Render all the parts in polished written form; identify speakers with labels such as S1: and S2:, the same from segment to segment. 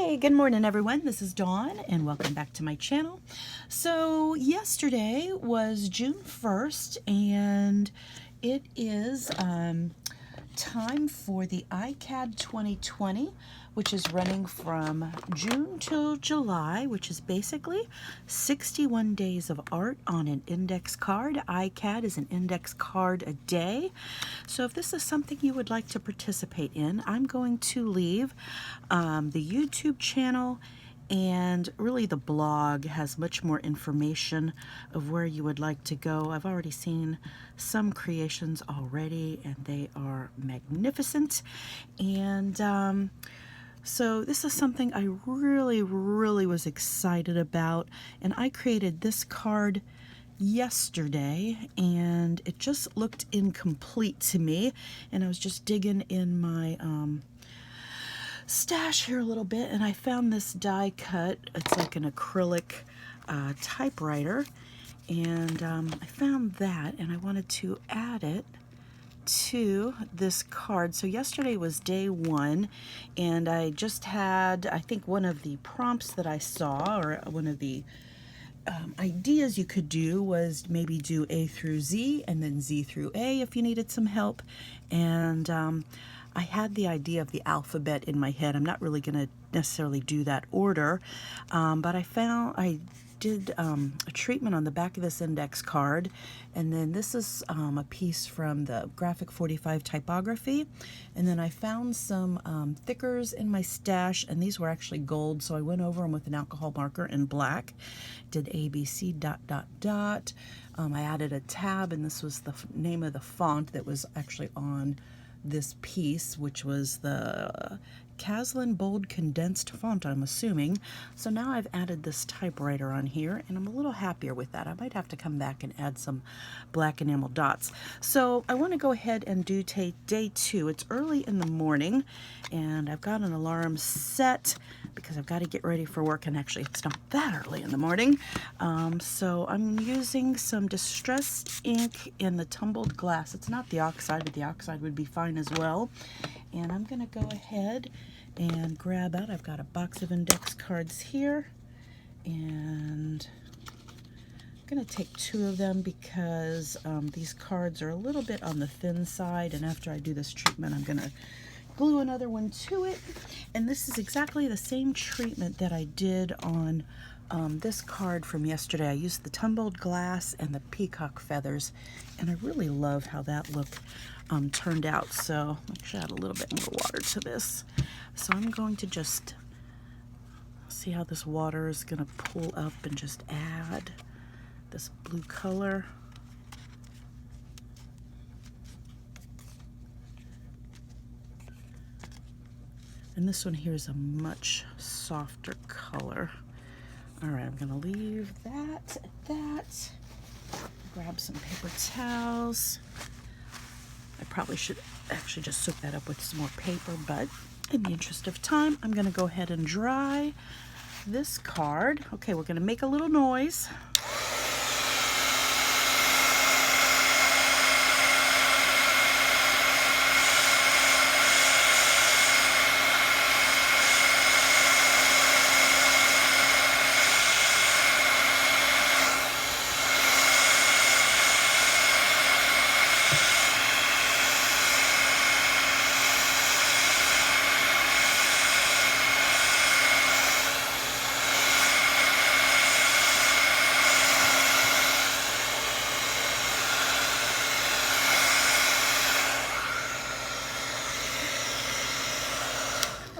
S1: Hey, good morning everyone. This is Dawn and welcome back to my channel. So yesterday was June 1st and it is time for the ICAD 2020, which is running from June till July, which is basically 61 days of art on an index card. ICAD is an index card a day. So if this is something you would like to participate in, I'm going to leave the YouTube channel, and really the blog has much more information of where you would like to go. I've already seen some creations already and they are magnificent, and so this is something I really was excited about, and I created this card yesterday and it just looked incomplete to me, and I was just digging in my stash here a little bit and I found this die cut. It's like an acrylic typewriter, and I found that and I wanted to add it to this card. So yesterday was day one and I just had, I think one of the prompts that I saw, or one of the ideas you could do, was maybe do A through Z and then Z through A if you needed some help. And I had the idea of the alphabet in my head. I'm not really going to necessarily do that order, but I did a treatment on the back of this index card, and then this is a piece from the Graphic 45 typography, and then I found some thickers in my stash, and these were actually gold, so I went over them with an alcohol marker in black, did ABC ... I added a tab, and this was the name of the font that was actually on this piece, which was the Caslin bold condensed font, I'm assuming. So now I've added this typewriter on here and I'm a little happier with that. I might have to come back and add some black enamel dots. So I want to go ahead and do day two. It's early in the morning and I've got an alarm set because I've got to get ready for work, and actually it's not that early in the morning. So I'm using some distressed ink in the tumbled glass. It's not the oxide, but the oxide would be fine as well. And I'm going to go ahead and grab out, I've got a box of index cards here, and I'm going to take two of them because these cards are a little bit on the thin side, and after I do this treatment I'm going to glue another one to it. And this is exactly the same treatment that I did on this card from yesterday. I used the tumbled glass and the peacock feathers, and I really love how that look turned out. So actually add a little bit more water to this. So I'm going to just see how this water is going to pull up and just add this blue color. And this one here is a much softer color. All right, I'm gonna leave that at that. Grab some paper towels. I probably should actually just soak that up with some more paper, but in the interest of time, I'm gonna go ahead and dry this card. Okay, we're gonna make a little noise.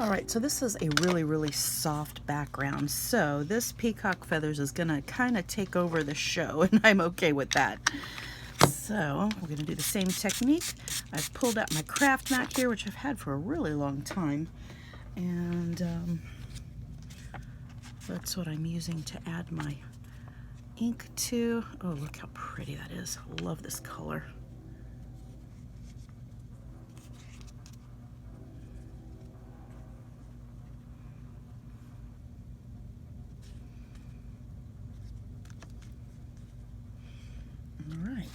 S1: All right, so this is a really soft background. So this peacock feathers is gonna kind of take over the show, and I'm okay with that. So we're gonna do the same technique. I've pulled out my craft mat here, which I've had for a really long time. And that's what I'm using to add my ink to. Oh, look how pretty that is. Love this color. All right.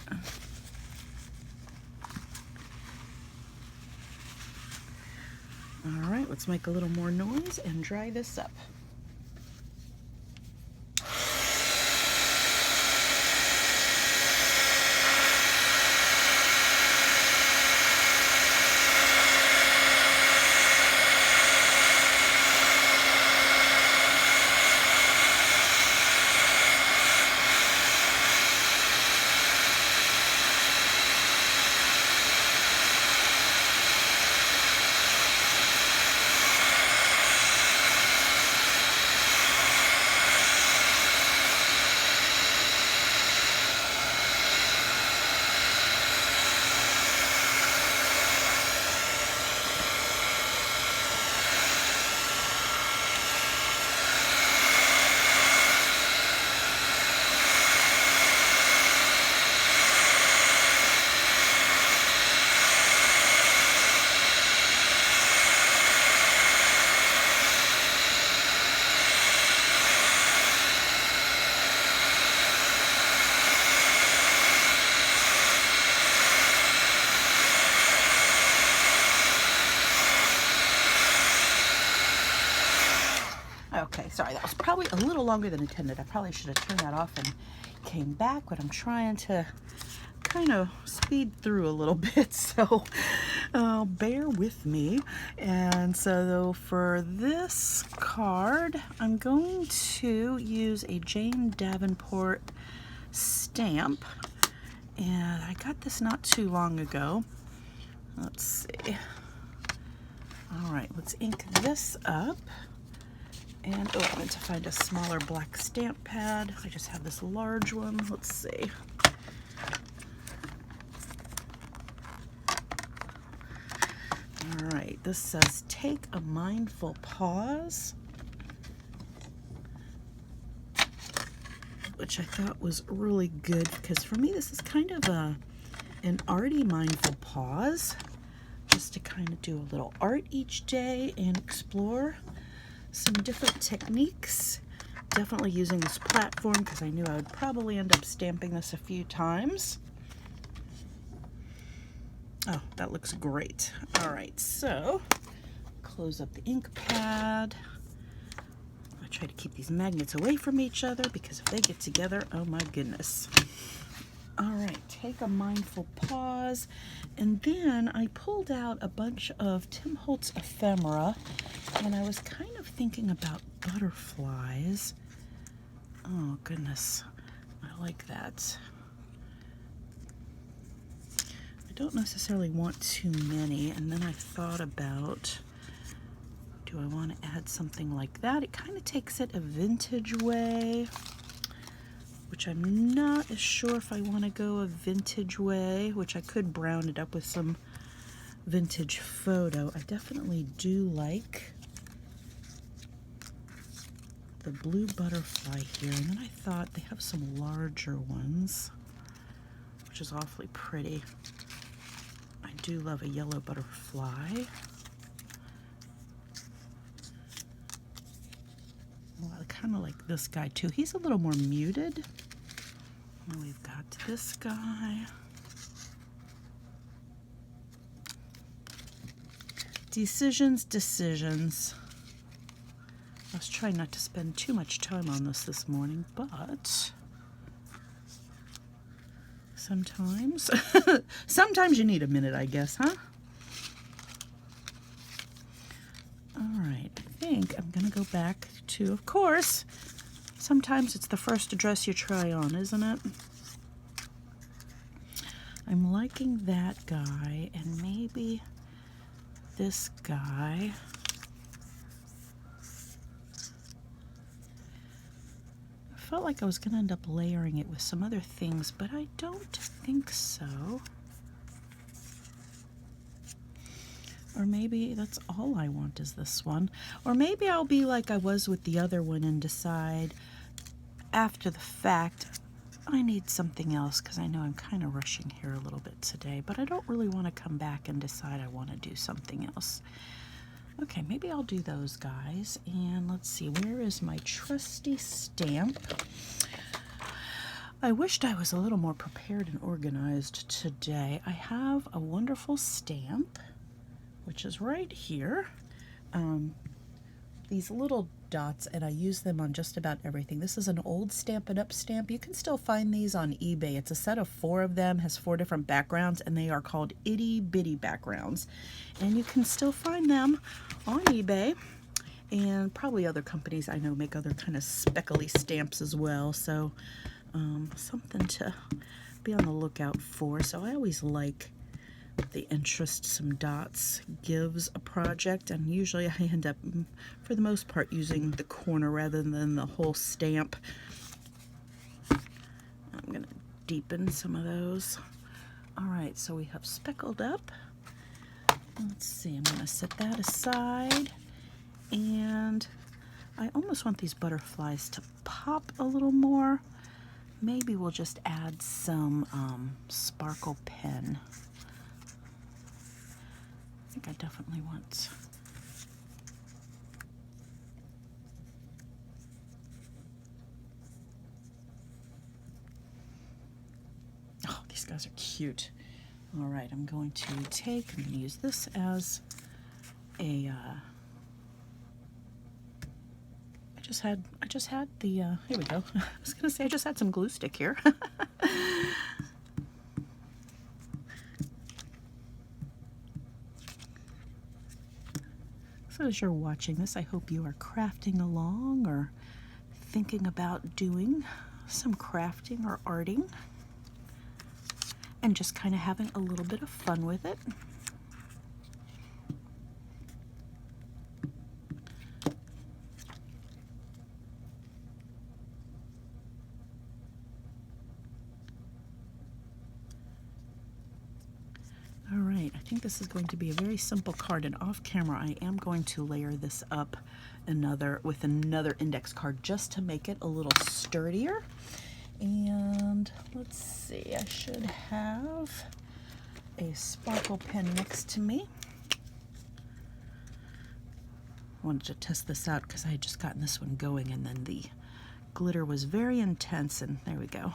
S1: All right. right, let's make a little more noise and dry this up. Okay, sorry, that was probably a little longer than intended. I probably should have turned that off and came back, but I'm trying to kind of speed through a little bit, so bear with me. And so for this card, I'm going to use a Jane Davenport stamp, and I got this not too long ago. Let's see. All right, let's ink this up. And oh, I meant to find a smaller black stamp pad. I just have this large one. Let's see. All right, this says take a mindful pause, which I thought was really good because for me this is kind of an arty mindful pause, just to kind of do a little art each day and explore some different techniques. Definitely using this platform because I knew I would probably end up stamping this a few times. Oh, that looks great. All right, so close up the ink pad. I try to keep these magnets away from each other because if they get together, oh my goodness. All right, take a mindful pause. And then I pulled out a bunch of Tim Holtz ephemera, and I was kind of thinking about butterflies. Oh goodness, I like that. I don't necessarily want too many, and then I thought about, do I want to add something like that? It kind of takes it a vintage way, which I'm not as sure if I want to go a vintage way, which I could brown it up with some vintage photo. I definitely do like the blue butterfly here, and then I thought they have some larger ones, which is awfully pretty. I do love a yellow butterfly. Well, I kind of like this guy too. He's a little more muted. And we've got this guy. Decisions, decisions. I was trying not to spend too much time on this morning, but sometimes, sometimes you need a minute, I guess, huh? All right, I think I'm gonna go back to, of course, sometimes it's the first address you try on, isn't it? I'm liking that guy and maybe this guy. I felt like I was going to end up layering it with some other things, but I don't think so. Or maybe that's all I want is this one. Or maybe I'll be like I was with the other one and decide after the fact I need something else, because I know I'm kind of rushing here a little bit today, but I don't really want to come back and decide I want to do something else. Okay, maybe I'll do those guys. And let's see, where is my trusty stamp? I wished I was a little more prepared and organized today. I have a wonderful stamp, which is right here. these little dots, and I use them on just about everything. This is an old Stampin' Up! Stamp. You can still find these on eBay. It's a set of 4 of them, has 4 different backgrounds, and they are called itty bitty backgrounds. And you can still find them on eBay. And probably other companies I know make other kind of speckly stamps as well. So something to be on the lookout for. So I always like the interest some dots gives a project, and usually I end up, for the most part, using the corner rather than the whole stamp. I'm going to deepen some of those. All right, so we have speckled up. Let's see, I'm going to set that aside, and I almost want these butterflies to pop a little more. Maybe we'll just add some sparkle pen. I think I definitely want. Oh, these guys are cute. All right, I'm going to use this as a, I just had the, here we go. I was gonna say I just had some glue stick here. So as you're watching this, I hope you are crafting along or thinking about doing some crafting or arting and just kind of having a little bit of fun with it. All right, I think this is going to be a very simple card, and off camera I am going to layer this up with another index card just to make it a little sturdier. And let's see, I should have a sparkle pen next to me. I wanted to test this out because I had just gotten this one going, and then the glitter was very intense, and there we go.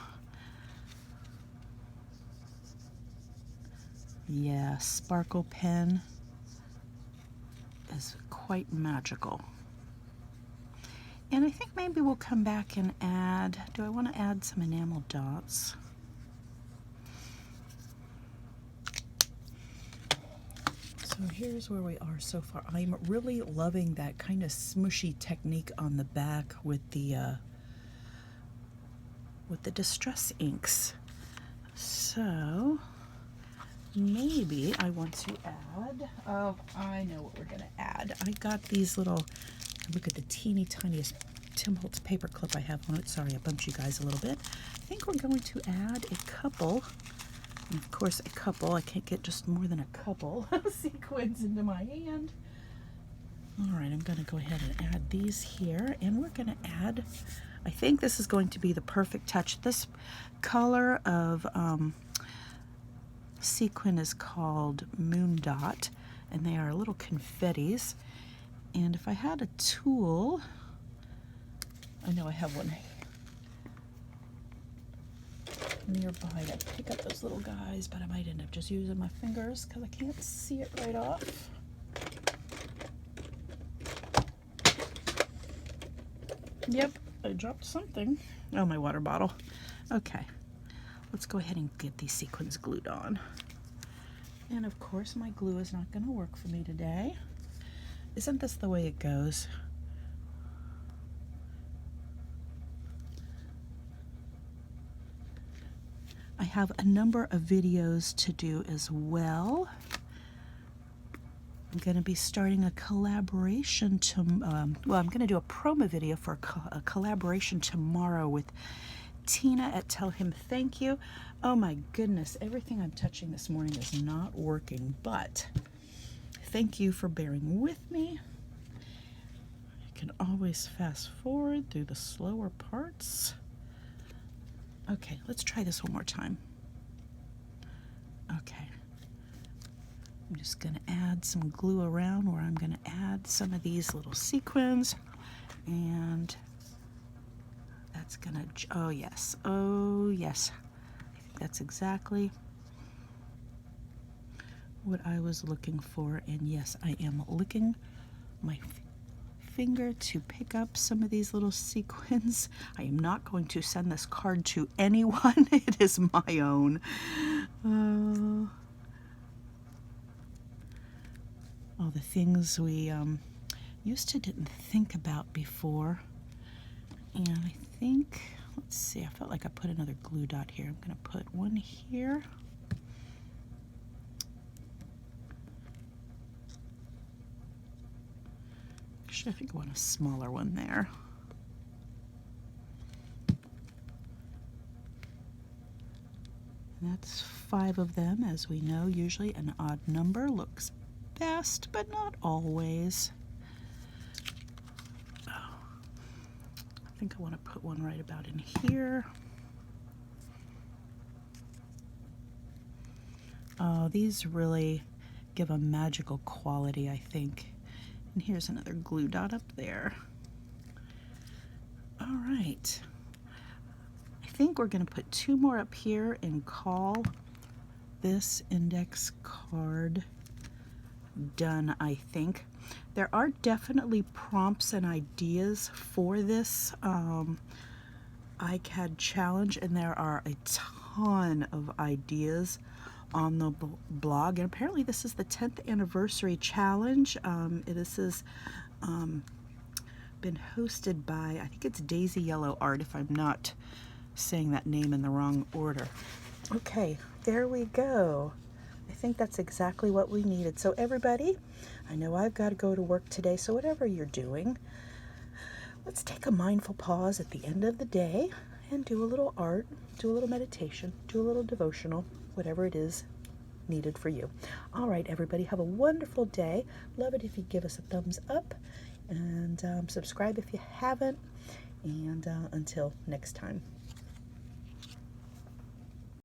S1: Yeah, sparkle pen is quite magical. And I think maybe we'll come back and add, do I want to add some enamel dots? So here's where we are so far. I'm really loving that kind of smushy technique on the back with the distress inks. So maybe I want to add, oh, I know what we're going to add. I got these little, look at the teeny tiniest Tim Holtz paper clip I have on it. Sorry, I bumped you guys a little bit. I think we're going to add a couple, and of course a couple, I can't get just more than a couple sequins into my hand. All right, I'm going to go ahead and add these here, and we're going to add, I think this is going to be the perfect touch. This color of sequin is called Moon Dot, and they are little confettis. And if I had a tool, I know I have one nearby to pick up those little guys, but I might end up just using my fingers because I can't see it right off. Yep, I dropped something. Oh, my water bottle. Okay. Let's go ahead and get these sequins glued on. And of course my glue is not going to work for me today. Isn't this the way it goes? I have a number of videos to do as well. I'm going to be starting a collaboration well, I'm going to do a promo video for a collaboration tomorrow with Tina at Tell Him Thank You. Oh my goodness, everything I'm touching this morning is not working, but thank you for bearing with me. I can always fast forward through the slower parts. Okay, let's try this one more time. Okay. I'm just going to add some glue around where I'm going to add some of these little sequins, and that's going to, oh yes, I think that's exactly what I was looking for. And yes, I am looking my finger to pick up some of these little sequins. I am not going to send this card to anyone. It is my own. All the things we used to didn't think about before. And I think, let's see, I felt like I put another glue dot here. I'm going to put one here. Actually, I think I want a smaller one there. And that's 5 of them. As we know, usually an odd number looks best, but not always. Oh, I think I want to put one right about in here. Oh, these really give a magical quality, I think. And here's another glue dot up there. All right. I think we're going to put 2 more up here and call this index card done, I think. There are definitely prompts and ideas for this ICAD challenge, and there are a ton of ideas on the blog, and apparently this is the 10th anniversary challenge. This has been hosted by, I think it's Daisy Yellow Art, if I'm not saying that name in the wrong order. Okay, there we go. I think that's exactly what we needed. So everybody, I know I've got to go to work today, so whatever you're doing, let's take a mindful pause at the end of the day and do a little art, do a little meditation, do a little devotional, whatever it is needed for you. All right, everybody, have a wonderful day. Love it if you give us a thumbs up, and subscribe if you haven't. And until next time.